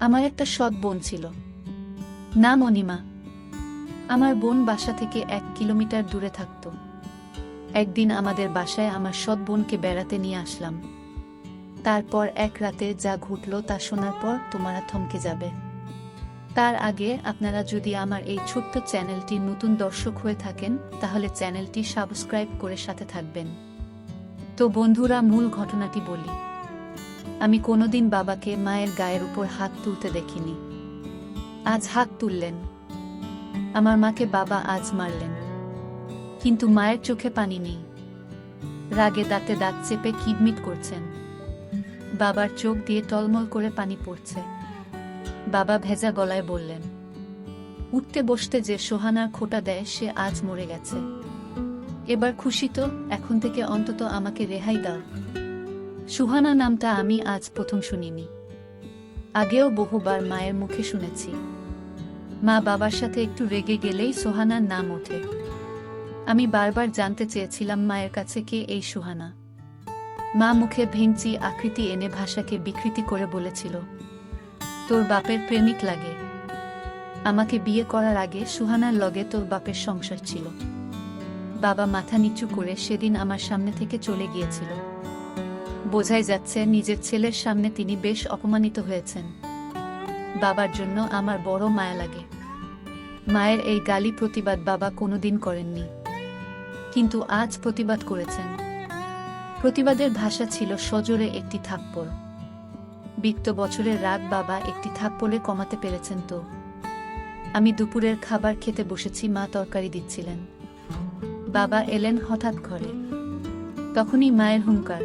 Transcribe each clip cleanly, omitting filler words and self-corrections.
আমার একটা সৎ বোন ছিল, নাম অনিমা। আমার বোন বাসা থেকে 1 কিলোমিটার দূরে থাকত। একদিন আমাদের বাসায় আমার সৎ বোনকে বেড়াতে নিয়ে আসলাম। তারপর এক রাতে যা ঘটল তা শোনার পর তোমরা থমকে যাবে। তার আগে আপনারা যদি আমার এই ছোট্ট চ্যানেলটির নতুন দর্শক হয়ে থাকেন তাহলে চ্যানেলটি সাবস্ক্রাইব করে সাথে থাকবেন। তো বন্ধুরা, মূল ঘটনাটি বলি। আমি কোনোদিন বাবাকে মায়ের গায়ের উপর হাত তুলতে দেখিনি। আজ হাত তুললেন। আমার মাকে বাবা আজ মারলেন, কিন্তু মায়ের চোখে পানি নেই। রাগে দাঁতে দাঁত চেপে কিডমিট করছেন। বাবার চোখ দিয়ে টলমল করে পানি পড়ছে। বাবা ভেজা গলায় বললেন, উঠতে বসতে যে সোহানার খোঁটা দেয় সে আজ মরে গেছে। এবার খুশি তো? এখন থেকে অন্তত আমাকে রেহাই দাও। সুহানা নামটা আমি আজ প্রথম শুনিনি, আগেও বহুবার মায়ের মুখে শুনেছি। মা বাবার সাথে একটু রেগে গেলেই সোহানার নাম ওঠে। আমি বারবার জানতে চেয়েছিলাম মায়ের কাছে কে এই সুহানা। মা মুখে ভেঙচি আকৃতি এনে ভাষাকে বিকৃতি করে বলেছিল, তোর বাপের প্রেমিক লাগে। আমাকে বিয়ে করার আগে সুহানার লগে তোর বাপের সংসার ছিল। বাবা মাথা নিচু করে সেদিন আমার সামনে থেকে চলে গিয়েছিল। বোঝাই যাচ্ছে নিজের ছেলের সামনে তিনি বেশ অপমানিত হয়েছেন। বাবার জন্য আমার বড় মায়া লাগে। মায়ের এই গালি প্রতিবাদ বাবা কোনোদিন করেননি, কিন্তু আজ প্রতিবাদ করেছেন। প্রতিবাদের ভাষা ছিল সজোরে একটি থাপ্পড়। বিগত বছরের রাগ বাবা একটি থাপ্পড়ে কমাতে পেরেছেন তো? আমি দুপুরের খাবার খেতে বসেছি, মা তরকারি দিচ্ছিলেন। বাবা এলেন হঠাৎ ঘরে। তখনই মায়ের হুঙ্কার।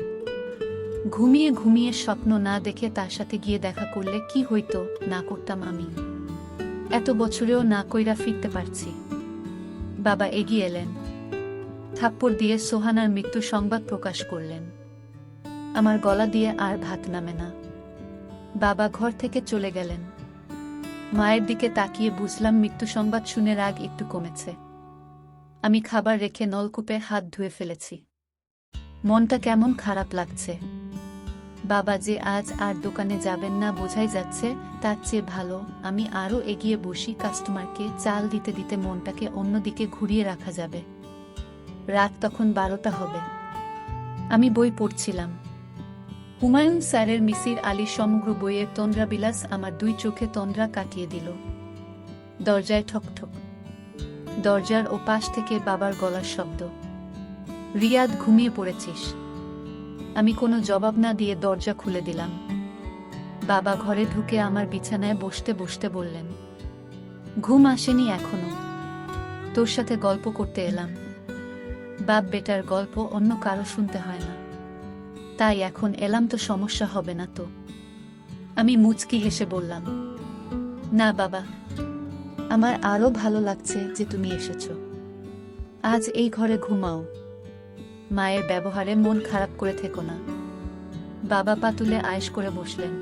ঘুমিয়ে ঘুমিয়ে স্বপ্ন না দেখে তার সাথে গিয়ে দেখা করলে কি হইতো না করতাম আমি। এত বছরেও না কইরা ফিরতে পারছি। বাবা এগিয়ে এলেন, থাপ্পড় দিয়ে সোহানার মৃত্যু সংবাদ প্রকাশ করলেন। আমার গলা দিয়ে আর ভাত নামে না। বাবা ঘর থেকে চলে গেলেন। মায়ের দিকে তাকিয়ে বুঝলাম মৃত্যু সংবাদ শুনে রাগ একটু কমেছে। আমি খাবার রেখে নলকূপে হাত ধুয়ে ফেলেছি। মনটা কেমন খারাপ লাগছে। বাবা যে আজ আর দোকানে যাবেন না বোঝাই যাচ্ছে, তার চেয়ে ভালো আমি আরও এগিয়ে বসি, কাস্টমারকে চাল দিতে দিতে মনটাকে অন্যদিকে ঘুরিয়ে রাখা যাবে। রাত তখন 12টা হবে। আমি বই পড়ছিলাম। হুমায়ুন স্যারের মিসির আলীর সমগ্র বইয়ের তন্দ্রাবিলাস আমার দুই চোখে তন্দ্রা কাটিয়ে দিল। দরজায় ঠকঠক। দরজার ও পাশ থেকে বাবার গলার শব্দ, রিয়াদ ঘুমিয়ে পড়েছিস? আমি কোনো জবাব না দিয়ে দরজা খুলে দিলাম। বাবা ঘরে ঢুকে আমার বিছানায় বসতে বসতে বললেন, ঘুম আসেনি এখনো? তোর সাথে গল্প করতে এলাম। বাপ বেটার গল্প অন্য কারো শুনতে হয় না, তাই এখন এলাম তো সমস্যা হবে না তো? আমি মুচকি হেসে বললাম, না বাবা, আমার আরো ভালো লাগছে যে তুমি এসেছো। আজ এই ঘরে ঘুমাও। মায়ের ব্যবহারে মন খারাপ করে থেকো না। বাবা পা তুলে আয়েশ করে বসলেন।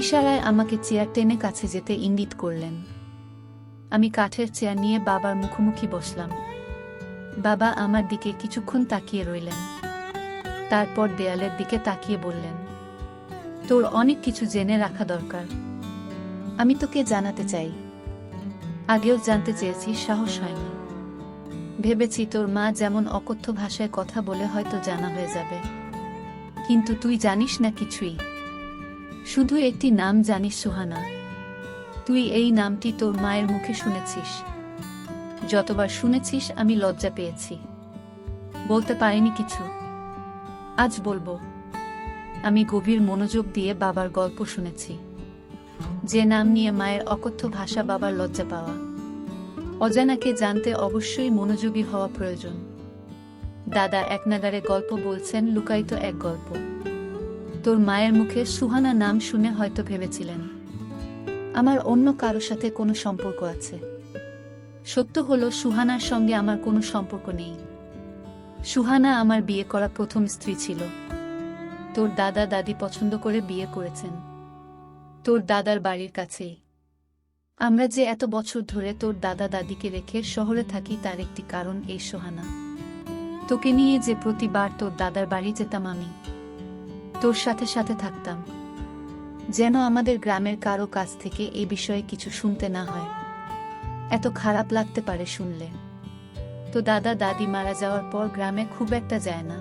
ইশারায় আমাকে চেয়ার টেনে কাছে যেতে ইঙ্গিত করলেন। আমি কাঠের চেয়ার নিয়ে বাবার মুখোমুখি বসলাম। বাবা আমার দিকে কিছুক্ষণ তাকিয়ে রইলেন। তারপর দেয়ালের দিকে তাকিয়ে বললেন, তোর অনেক কিছু জেনে রাখা দরকার। আমি তোকে জানাতে চাই। আগেও জানতে চেয়েছি, সাহস হয়নি। ভেবেছি তোর মা যেমন অকথ্য ভাষায় কথা বলে হয়তো জানা হয়ে যাবে, কিন্তু তুই জানিস না কিছুই। শুধু একটি নাম জানিস, সুহানা। তুই এই নামটি তোর মায়ের মুখে শুনেছিস। যতবার শুনেছিস আমি লজ্জা পেয়েছি, বলতে পারিনি কিছু। আজ বলবো। আমি গভীর মনোযোগ দিয়ে বাবার গল্প শুনেছি। যে নাম নিয়ে মায়ের অকথ্য ভাষা, বাবার লজ্জা পাওয়া। অজানাকে জানতে অবশ্যই মনোযোগী হওয়া প্রয়োজন। দাদা এক নাগারে গল্প বলছেন, লুকায়িত এক গল্প। তোর মায়ের মুখে সুহানা নাম শুনে হয়তো ভেবেছিলেন আমার অন্য কারো সাথে কোনো সম্পর্ক আছে। সত্য হলো সুহানার সঙ্গে আমার কোনো সম্পর্ক নেই। সুহানা আমার বিয়ে করা প্রথম স্ত্রী ছিল। তোর দাদা দাদি পছন্দ করে বিয়ে করেছেন, তোর দাদার বাড়ির কাছেই। আমরা যে এত বছর ধরে তোর দাদা দাদিকে রেখে শহরে থাকি তার একটি কারণ এই সোহানা। তোকে নিয়ে যে প্রতিবার তোর দাদার বাড়ি যেতাম আমি, তোর সাথে সাথে থাকতাম। যেন আমাদের গ্রামের কারো কাছ থেকে এই বিষয়ে কিছু শুনতে না হয়। এত খারাপ লাগতে পারে শুনলে। তো দাদা দাদি মারা যাওয়ার পর গ্রামে খুব একটা যায় না।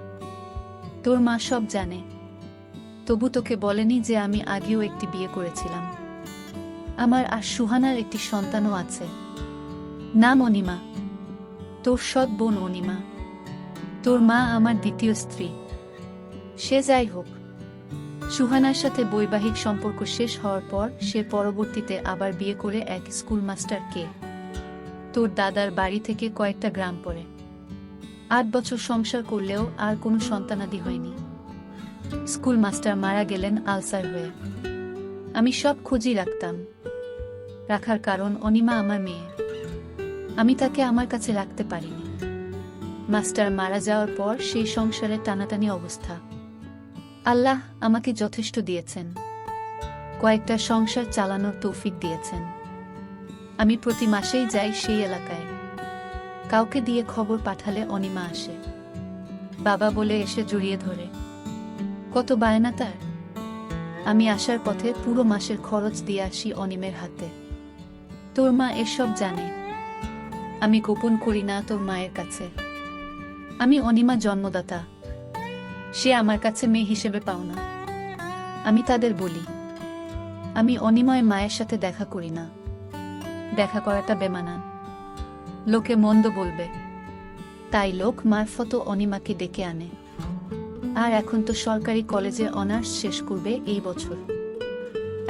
তোর মা সব জানে, তবু তোকে বলেনি যে আমি আগেও একটি বিয়ে করেছিলাম। আমার আর সুহানার একটি সন্তানও আছে, নাম অনিমা। তোর সৎ বোন অনিমা। তোর মা আমার দ্বিতীয় স্ত্রী। সে যাই হোক, সুহানার সাথে বৈবাহিক সম্পর্ক শেষ হওয়ার পর সে পরবর্তীতে আবার বিয়ে করে এক স্কুল মাস্টারকে। তোর দাদার বাড়ি থেকে কয়েকটা গ্রাম পরে 8 বছর সংসার করলেও আর কোনো সন্তানাদি হয়নি। স্কুল মাস্টার মারা গেলেন আলসার হয়ে। আমি সব খোঁজই রাখার কারণ অনিমা আমার মেয়ে। আমি তাকে আমার কাছে রাখতে পারিনি। মাস্টার মারা যাওয়ার পর সেই সংসারে টানাটানি অবস্থা। আল্লাহ আমাকে যথেষ্ট দিয়েছেন, কয়েকটা সংসার চালানোর তৌফিক দিয়েছেন। আমি প্রতি মাসেই যাই সেই এলাকায়। কাউকে দিয়ে খবর পাঠালে অনিমা আসে। বাবা বলে এসে জড়িয়ে ধরে। কত বায়না তার। আমি আসার পথে পুরো মাসের খরচ দিয়ে আসি অনিমের হাতে। তোর মা এসব জানে। আমি গোপন করি না তোর মায়ের কাছে। আমি অনিমা জন্মদাতা, সে আমার কাছে মেয়ে হিসেবে পাও না। আমি তাদের বলি, আমি অনিময় মায়ের সাথে দেখা করি না। দেখা করাটা বেমানান, লোকে মন্দ বলবে। তাই লোক মারফত অনিমাকে ডেকে আনে। আর এখন তো সরকারি কলেজে অনার্স শেষ করবে এই বছর।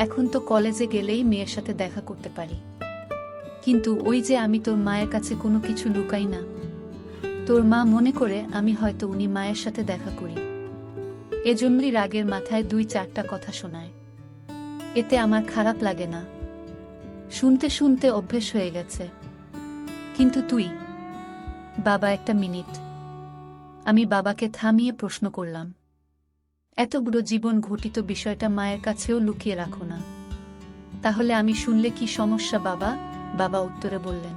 এখন তো কলেজে গেলেই মেয়ের সাথে দেখা করতে পারি। কিন্তু ওই যে আমি তোর মায়ের কাছে কোনো কিছু লুকাই না। তোর মা মনে করে আমি হয়তো উনি মায়ের সাথে দেখা করি। এজন্যই রাগের মাথায় 2-4টা কথা শোনায়। এতে আমার খারাপ লাগে না। শুনতে শুনতে অভ্যেস হয়ে গেছে। কিন্তু তুই বাবা, একটা মিনিট। আমি বাবাকে থামিয়ে প্রশ্ন করলাম, এত বড় জীবন ঘটিত বিষয়টা মায়ের কাছেও লুকিয়ে রাখো না? তাহলে আমি শুনলে কি সমস্যা বাবা? বাবা উত্তরে বললেন,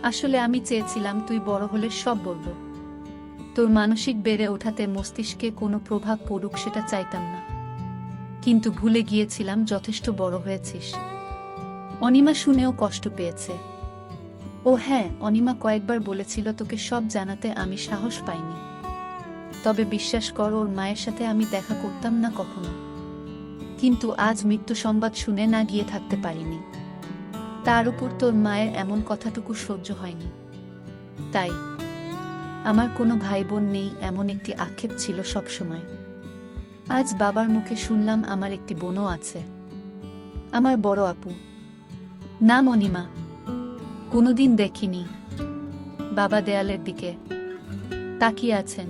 আসলে আমি চেয়েছিলাম তুই বড় হলে সব বলবো। তোর মানসিক বেড়ে ওঠাতে মস্তিষ্কে কোনো প্রভাব পড়ুক সেটা চাইতাম না। কিন্তু ভুলে গিয়েছিলাম যথেষ্ট বড় হয়েছিস। অনিমা শুনেও কষ্ট পেয়েছে। ও হ্যাঁ, অনিমা কয়েকবার বলেছিল তোকে সব জানাতে, আমি সাহস পাইনি। তবে বিশ্বাস কর, ওর মায়ের সাথে আমি দেখা করতাম না কখনো। কিন্তু আজ মৃত্যু সংবাদ শুনে না গিয়ে থাকতে পারিনি। তার উপর তোর মায়ের এমন কথাটুকু সহ্য হয়নি। তাই আমার কোনো ভাই বোন নেই এমন একটি আক্ষেপ ছিল সবসময়। আজ বাবার মুখে শুনলাম আমার একটি বোনও আছে, আমার বড় আপু, নাম অনিমা। কোনোদিন দেখিনি। বাবা দেয়ালের দিকে তাকিয়ে আছেন,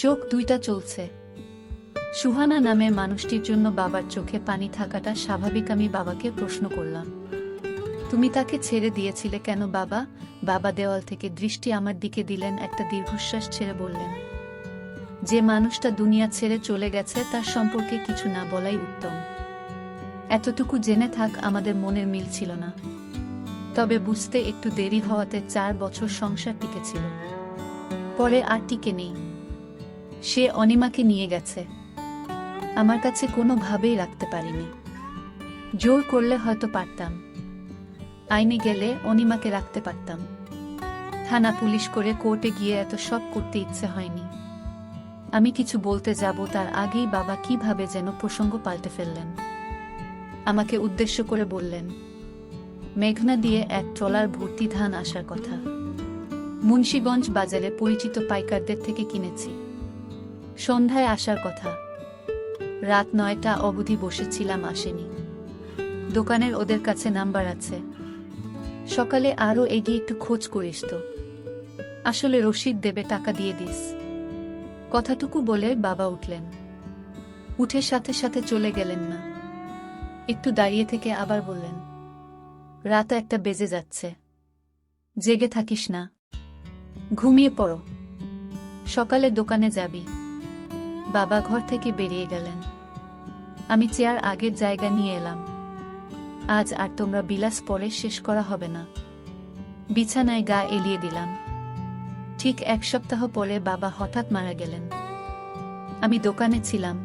চোখ দুইটা চলছে। সুহানা নামের মানুষটির জন্য বাবার চোখে পানি থাকাটা স্বাভাবিক। আমি বাবাকে প্রশ্ন করলাম, তুমি তাকে ছেড়ে দিয়েছিলে কেন বাবা? বাবা দেওয়াল থেকে দৃষ্টি আমার দিকে দিলেন, একটা দীর্ঘশ্বাস ছেড়ে বললেন, যে মানুষটা দুনিয়া ছেড়ে চলে গেছে তার সম্পর্কে কিছু না বলাই উত্তম। এতটুকু জেনে থাক আমাদের মনের মিল ছিল না। তবে বুঝতে একটু দেরি হওয়াতে 4 বছর সংসার টিকেছিল, পরে আর টিকে নেই। সে অনিমাকে নিয়ে গেছে। আমার কাছে কোনোভাবেই রাখতে পারিনি। জোর করলে হয়তো পারতাম। আইনে গেলে অনিমাকে রাখতে পারতাম। থানা পুলিশ করে কোর্টে গিয়ে এত সব করতে ইচ্ছে হয়নি। আমি কিছু বলতে যাব তার আগেই বাবা কিভাবে যেন প্রসঙ্গ পাল্টে ফেললেন। আমাকে উদ্দেশ্য করে বললেন, মেঘনা দিয়ে এক ট্রলার ভর্তি ধান আসার কথা। মুন্সিগঞ্জ বাজারে পরিচিত পাইকারদের থেকে কিনেছি। সন্ধ্যায় আসার কথা। রাত 9টা অবধি বসেছিলাম, আসেনি। দোকানের ওদের কাছে নাম্বার আছে। সকালে আরও এগিয়ে একটু খোঁজ করিস তো। আসলে রসিদ দেবে, টাকা দিয়ে দিস। কথাটুকু বলে বাবা উঠলেন। উঠে সাথে সাথে চলে গেলেন না। একটু দাঁড়িয়ে থেকে আবার বললেন, রাত 1টা বেজে যাচ্ছে, জেগে থাকিস না, ঘুমিয়ে পড়ো, সকালে দোকানে যাবি। বাবা ঘর থেকে বেরিয়ে গেলেন। আমি চেয়ার আগের জায়গা নিয়ে এলাম। আজ আর তোমরা বিলাস পরে শেষ করা হবে না। বিছানায় গা এলিয়ে দিলাম। ঠিক 1 সপ্তাহ পরে বাবা হঠাৎ মারা গেলেন। আমি দোকানে ছিলাম।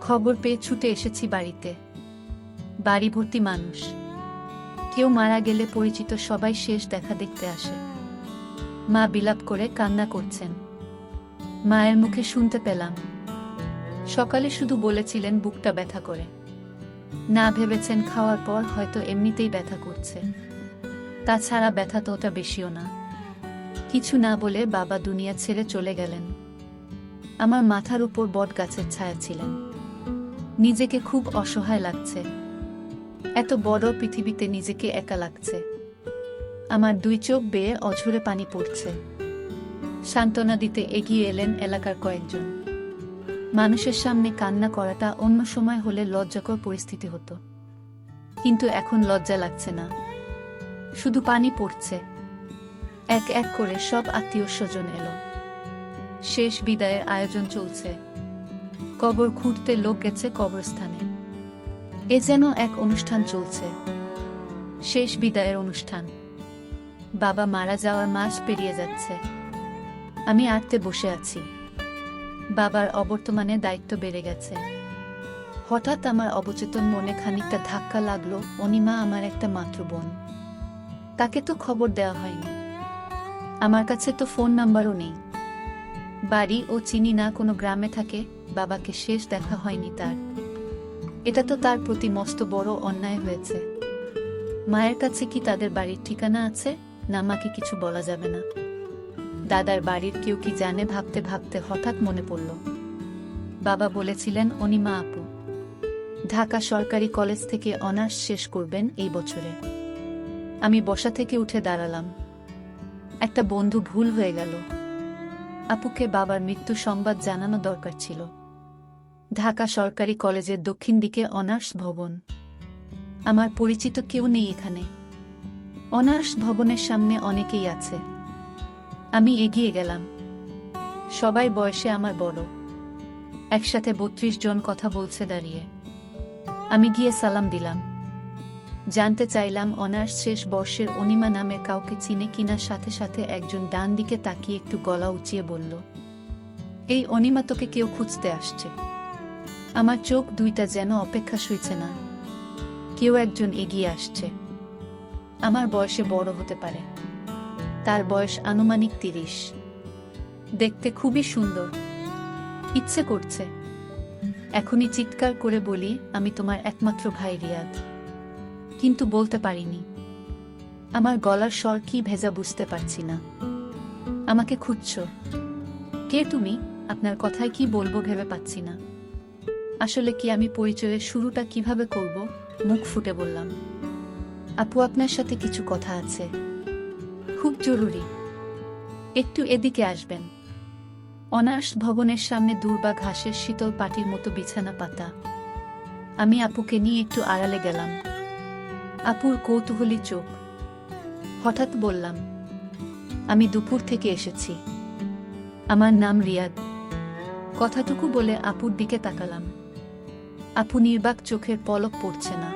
খবর পেয়ে ছুটে এসেছি বাড়িতে। বাড়ি ভর্তি মানুষ। কেউ মারা গেলে পরিচিত সবাই শেষ দেখা দেখতে আসে। মা বিলাপ করে কান্না করছেন। মায়ের মুখে শুনতে পেলাম, সকালে শুধু বলেছিলেন বুকটা ব্যথা করে, না ভেবেছেন খাওয়ার পর হয়তো এমনিতেই ব্যথা করছে। তাছাড়া ব্যথা তো ওটা বেশিও না। কিছু না বলে বাবা দুনিয়া ছেড়ে চলে গেলেন। আমার মাথার উপর বট গাছের ছায়া ছিলেন। নিজেকে খুব অসহায় লাগছে। এত বড় পৃথিবীতে নিজেকে একা লাগছে। আমার দুই চোখ বেয়ে অঝরে পানি পড়ছে। সান্ত্বনা দিতে এগিয়ে এলেন এলাকার কয়েকজন। মানুষের সামনে কান্না করাটা অন্য সময় হলে লজ্জাকর পরিস্থিতি হতো, কিন্তু এখন লজ্জা লাগছে না, শুধু পানি পড়ছে। এক এক করে সব আত্মীয় স্বজন এলো। শেষ বিদায়ের আয়োজন চলছে। কবর খুঁড়তে লোক গেছে কবরস্থানে। এ যেন এক অনুষ্ঠান চলছে, শেষ বিদায়ের অনুষ্ঠান। বাবা মারা যাওয়ার মাস পেরিয়ে যাচ্ছে। আমি আটতে বসে আছি। বাবার অবর্তমানে দায়িত্ব বেড়ে গেছে। হঠাৎ আমার অবচেতন মনে খানিকটা ধাক্কা লাগলো, অনিমা আমার একটা মাত্র বোন। তাকে তো খবর দেওয়া হয়নি। আমার কাছে তো ফোন নাম্বারও নেই। বাড়ি ও চিনি না, কোনো গ্রামে থাকে। বাবাকে শেষ দেখা হয়নি তার। এটা তো তার প্রতি মস্ত বড় অন্যায় হয়েছে। মায়ের কাছে কি তাদের বাড়ির ঠিকানা আছে? না, মাকে কিছু বলা যাবে না। দাদার বাড়ির কেউ কি জানে? ভাবতে ভাবতে হঠাৎ মনে পড়ল, বাবা বলেছিলেন অনিমা আপু ঢাকা সরকারি কলেজ থেকে অনার্স শেষ করবেন এই বছরে। আমি বসা থেকে উঠে দাঁড়ালাম। একটা বন্ধু ভুল হয়ে গেল। আপুকে বাবার মৃত্যু সংবাদ জানানো দরকার ছিল। ঢাকা সরকারি কলেজের দক্ষিণ দিকে অনার্স ভবন। আমার পরিচিত কেউ নেই এখানে। অনার্স ভবনের সামনে অনেকেই আছে। আমি এগিয়ে গেলাম। সবাই বয়সে আমার বড়। একসাথে ৩২ জন কথা বলছে দাঁড়িয়ে। আমি গিয়ে সালাম দিলাম। জানতে চাইলাম অনার্স শেষ বর্ষের অনিমা নামের কাউকে চিনে কিনা। সাথে সাথে একজন ডান দিকে তাকিয়ে একটু গলা উঁচিয়ে বলল, এই অনিমা তোকে কেউ খুঁজতে আসছে। আমার চোখ দুইটা যেন অপেক্ষা সইছে না। কেউ একজন এগিয়ে আসছে। আমার বয়সে বড় হতে পারে। তার বয়স আনুমানিক ৩০। দেখতে খুবই সুন্দর। ইচ্ছে করছে এখনই চিৎকার করে বলি, আমি তোমার একমাত্র ভাই রিয়াদ। কিন্তু বলতে পারিনি। আমার গলার স্বর কি ভেজা বুঝতে পারছি না। আমাকে খুঁজছো? কে তুমি? আপনার কথায় কি বলবো ভেবে পাচ্ছি না। আসলে কি আমি পরিচয়ের শুরুটা কিভাবে করব? মুখ ফুটে বললাম, আপু আপনার সাথে কিছু কথা আছে, খুব জরুরি। একটু এদিকে আসবেন। অনার্স ভবনের সামনে দূর্বা ঘাসের শীতল পাটির মতো বিছানা পাতা। আমি আপুকে নিয়ে একটু আড়ালে গেলাম। আপুর কৌতূহলী চোখ। হঠাৎ বললাম, আমি দুপুর থেকে এসেছি। আমার নাম রিয়াদ। কথাটুকু বলে আপুর দিকে তাকালাম। আপু নির্বাক, চোখের পলক পড়ছে না।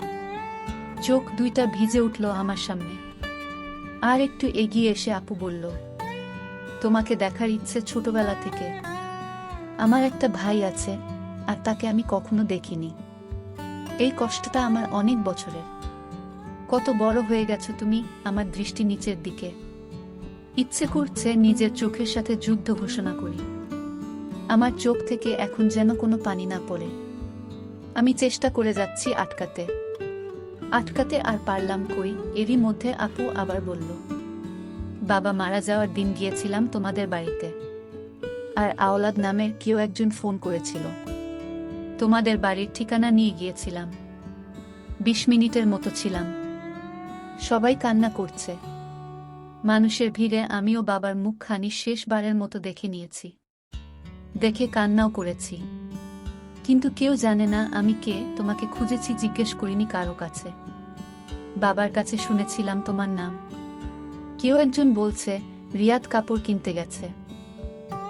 চোখ দুইটা ভিজে উঠল আমার সামনে। আর একটু এগিয়ে এসে আপু বলল, তোমাকে দেখার ইচ্ছে ছোটবেলা থেকে। আমার একটা ভাই আছে, আর তাকে আমি কখনো দেখিনি। এই কষ্টটা আমার অনেক বছরের। কত বড় হয়ে গেছো তুমি। আমার দৃষ্টি নিচের দিকে। ইচ্ছে করছে নিজের চোখের সাথে যুদ্ধ ঘোষণা করি। আমার চোখ থেকে এখন যেন কোনো পানি না পড়ে। আমি চেষ্টা করে যাচ্ছি আটকাতে, আর পারলাম কই। এরই মধ্যে আপু আবার বলল, বাবা মারা যাওয়ার দিন গিয়েছিলাম তোমাদের বাড়িতে, আর আওলাদ নামের কেউ একজন ফোন করেছিল। তোমাদের বাড়ির ঠিকানা নিয়ে গিয়েছিলাম। ২০ মিনিটের মতো ছিলাম। সবাই কান্না করছে। মানুষের ভিড়ে আমিও বাবার মুখখানি শেষবারের মতো দেখে নিয়েছি। দেখে কান্নাও করেছি। কিন্তু কেউ জানে না আমি কে। তোমাকে খুঁজেছি, জিজ্ঞেস করিনি কারো কাছে। বাবার কাছে শুনেছিলাম তোমার নাম। কেউ একজন বলছে রিয়াদ কাপড় কিনতে গেছে।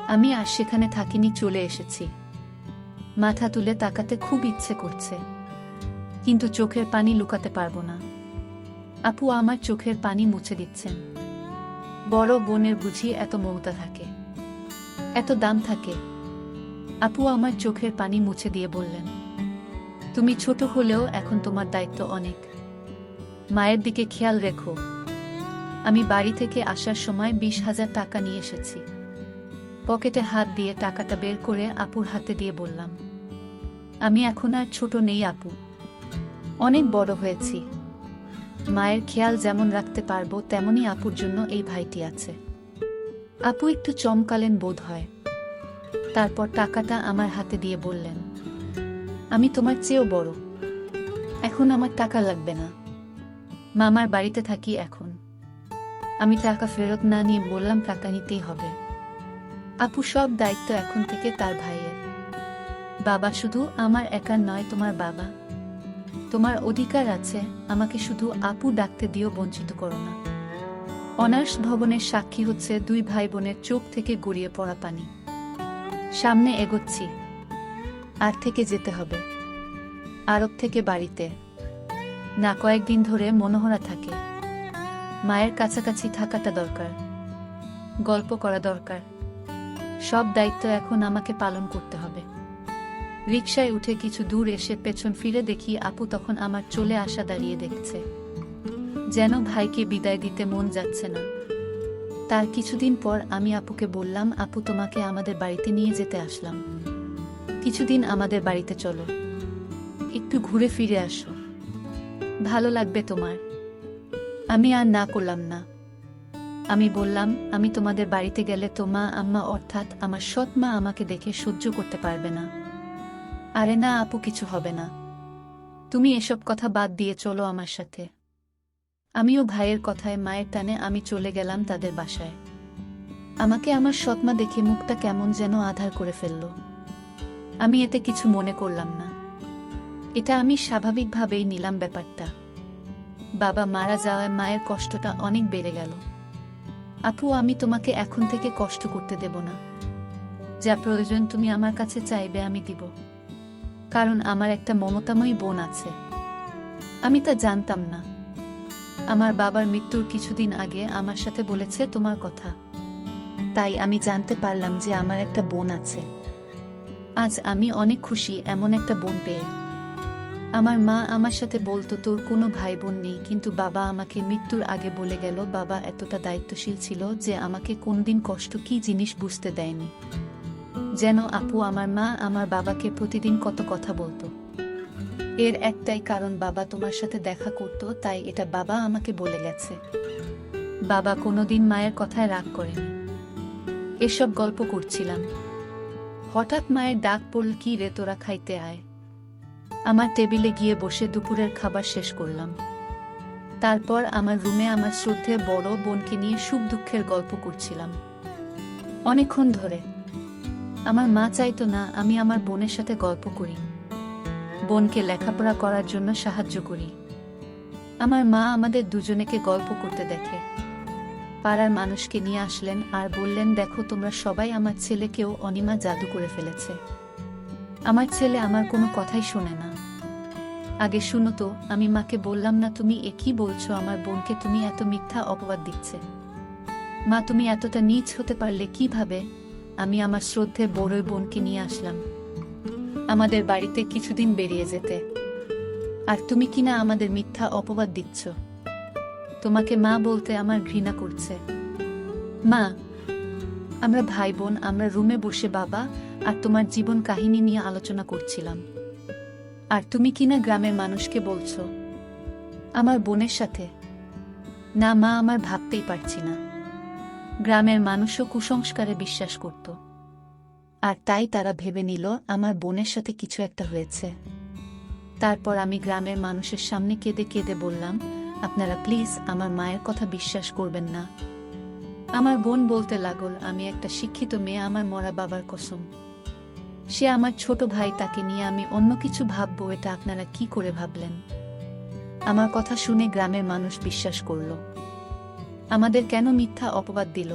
আমি আর সেখানে থাকিনি, চলে এসেছি। মাথা তুলে তাকাতে খুব ইচ্ছে করছে, কিন্তু চোখের পানি লুকাতে পারবো না। আপু আমার চোখের পানি মুছে দিচ্ছেন। বড় বোনের বুঝি এত মমতা থাকে, এত দাম থাকে? আপু আমার চোখের পানি মুছে দিয়ে বললেন, তুমি ছোট হলেও এখন তোমার দায়িত্ব অনেক। মায়ের দিকে খেয়াল রেখো। আমি বাড়ি থেকে আসার সময় 20,000 টাকা নিয়ে এসেছি। পকেটে হাত দিয়ে টাকাটা বের করে আপুর হাতে দিয়ে বললাম, আমি এখন আর ছোট নেই আপু, অনেক বড় হয়েছি। মায়ের খেয়াল যেমন রাখতে পারবো তেমনি আপুর জন্য এই ভাইটি আছে। আপু একটু চমকালেন বোধ হয়। তারপর টাকাটা আমার হাতে দিয়ে বললেন, আমি তোমার চেয়েও বড়, এখন আমার টাকা লাগবে না। মামার বাড়িতে থাকি এখন। আমি টাকা ফেরত না নিয়ে বললাম, টাকা নিতেই হবে আপু, সব দায়িত্ব এখন থেকে তার ভাইয়ের। বাবা শুধু আমার একার নয়, তোমার বাবা। তোমার অধিকার আছে, আমাকে শুধু আপু ডাকতে দিও, বঞ্চিত করো না। অনার্স ভবনের সাক্ষী হচ্ছে 2 ভাই বোনের চোখ থেকে গড়িয়ে পড়া পানি। সামনে এগোচ্ছি, আর থেকে যেতে হবে, আরব থেকে বাড়িতে না, কয়েকদিন ধরে মনোহরা থাকে। মায়ের কাছাকাছি থাকাটা দরকার, গল্প করা দরকার। সব দায়িত্ব এখন আমাকে পালন করতে হবে। রিকশায় উঠে কিছু দূর এসে পেছন ফিরে দেখি আপু তখন আমার চলে আসা দাঁড়িয়ে দেখছে, যেন ভাইকে বিদায় দিতে মন যাচ্ছে না। তার কিছুদিন পর আমি আপুকে বললাম, আপু তোমাকে আমাদের বাড়িতে নিয়ে যেতে আসলাম, কিছুদিন আমাদের বাড়িতে চলো, একটু ঘুরে ফিরে আসো, ভালো লাগবে তোমার। আমি আর না করলাম না। আমি বললাম, আমি তোমাদের বাড়িতে গেলে তো মা আম্মা অর্থাৎ আমার সৎ মা আমাকে দেখে সহ্য করতে পারবে না। আরে না আপু, কিছু হবে না, তুমি এসব কথা বাদ দিয়ে চলো আমার সাথে। আমিও ভাইয়ের কথায় মায়ের টানে আমি চলে গেলাম তাদের বাসায়। আমাকে আমার সৎমা দেখে মুখটা কেমন যেন আধার করে ফেলল। আমি এতে কিছু মনে করলাম না, এটা আমি স্বাভাবিকভাবেই নিলাম ব্যাপারটা। বাবা মারা যাওয়ায় মায়ের কষ্টটা অনেক বেড়ে গেল। আপু, আমি তোমাকে এখন থেকে কষ্ট করতে দেব না। যা প্রয়োজন তুমি আমার কাছে চাইবে আমি দিব, কারণ আমার একটা মমতাময়ী বোন আছে। আমি তা জানতাম না। আমার বাবার মৃত্যুর কিছুদিন আগে আমার সাথে বলেছে তোমার কথা, তাই আমি জানতে পারলাম যে আমার একটা বোন আছে। আজ আমি অনেক খুশি এমন একটা বোন পেয়ে। আমার মা আমার সাথে বলতো তোর কোনো ভাই বোন নেই, কিন্তু বাবা আমাকে মৃত্যুর আগে বলে গেল বাবা এতটা দায়িত্বশীল ছিল যে আমাকে কোনদিন কষ্ট কি জিনিস বুঝতে দেয়নি। যেন আপু আমার মা আমার বাবাকে প্রতিদিন কত কথা বলতো। এর একটাই কারণ, বাবা তোমার সাথে দেখা করতো, তাই এটা বাবা আমাকে বলে গেছে। বাবা কোনোদিন মায়ের কথায় রাগ করেনি। এসব গল্প করছিলাম, হঠাৎ মায়ের ডাক পড়ল, কি রে তোরা খাইতে আয়। আমার টেবিলে গিয়ে বসে দুপুরের খাবার শেষ করলাম। তারপর আমার রুমে আমার শ্রদ্ধেয় বড় বোনকে নিয়ে সুখ দুঃখের গল্প করছিলাম অনেকক্ষণ ধরে। আমার মা চাইতো না আমি আমার বোনের সাথে গল্প করি, বোনকে লেখাপড়া করার জন্য সাহায্য করি। আমার মা আমাদের দুজনেকে গল্প করতে দেখে। পাড়ার মানুষকে নিয়ে আসলেন আর বললেন, দেখো তোমরা সবাই আমার ছেলেকেও অনিমা জাদু করে ফেলেছে। আমার ছেলে আমার কোনো কথাই শোনে না। আগে শুনো তো, আমি মাকে বললাম না তুমি এ কি বলছো, আমার বোনকে তুমি এত মিথ্যা অপবাদ দিচ্ছে। মা তুমি এতটা নীচ হতে পারলে কিভাবে? আমি আমার শ্রদ্ধে বড়ই বোনকে নিয়ে আসলাম আমাদের বাড়িতে কিছুদিন বেরিয়ে যেতে, আর তুমি কিনা আমাদের মিথ্যা অপবাদ দিচ্ছ। তোমাকে মা বলতে আমার ঘৃণা করছে। মা, আমরা ভাই বোন, আমরা রুমে বসে বাবা আর তোমার জীবন কাহিনী নিয়ে আলোচনা করছিলাম, আর তুমি কিনা গ্রামের মানুষকে বলছো আমার বোনের সাথে। না মা, আমার ভাবতেই পারছি না। গ্রামের মানুষও কুসংস্কারে বিশ্বাস করত, আর তাই তারা ভেবে নিল আমার বোনের সাথে কিছু একটা হয়েছে। তারপর আমি গ্রামের মানুষের সামনে কেঁদে কেঁদে বললাম, আপনারা প্লিজ আমার মায়ের কথা বিশ্বাস করবেন না। আমার বোন বলতে লাগল, আমি একটা শিক্ষিত মেয়ে, আমার মরা বাবার কসম। সে আমার ছোট ভাই, তাকে নিয়ে আমি অন্য কিছু ভাববো, এটা আপনারা কি করে ভাবলেন? আমার কথা শুনে গ্রামের মানুষ বিশ্বাস করল। আমাদের কেন মিথ্যা অপবাদ দিল?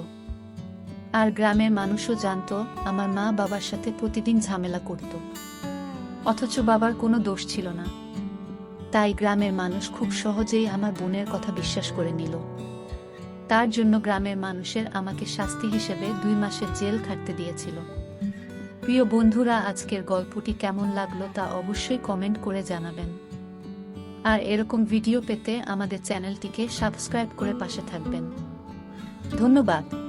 আর গ্রামের মানুষও জানত আমার মা বাবার সাথে প্রতিদিন ঝামেলা করত, অথচ বাবার কোনো দোষ ছিল না। তাই গ্রামের মানুষ খুব সহজেই আমার বোনের কথা বিশ্বাস করে নিল। তার জন্য গ্রামের মানুষের আমাকে শাস্তি হিসেবে 2 মাসের জেল খাটতে দিয়েছিল। প্রিয় বন্ধুরা, আজকের গল্পটি কেমন লাগলো তা অবশ্যই কমেন্ট করে জানাবেন। আর এরকম ভিডিও পেতে আমাদের চ্যানেলটিকে সাবস্ক্রাইব করে পাশে থাকবেন। ধন্যবাদ।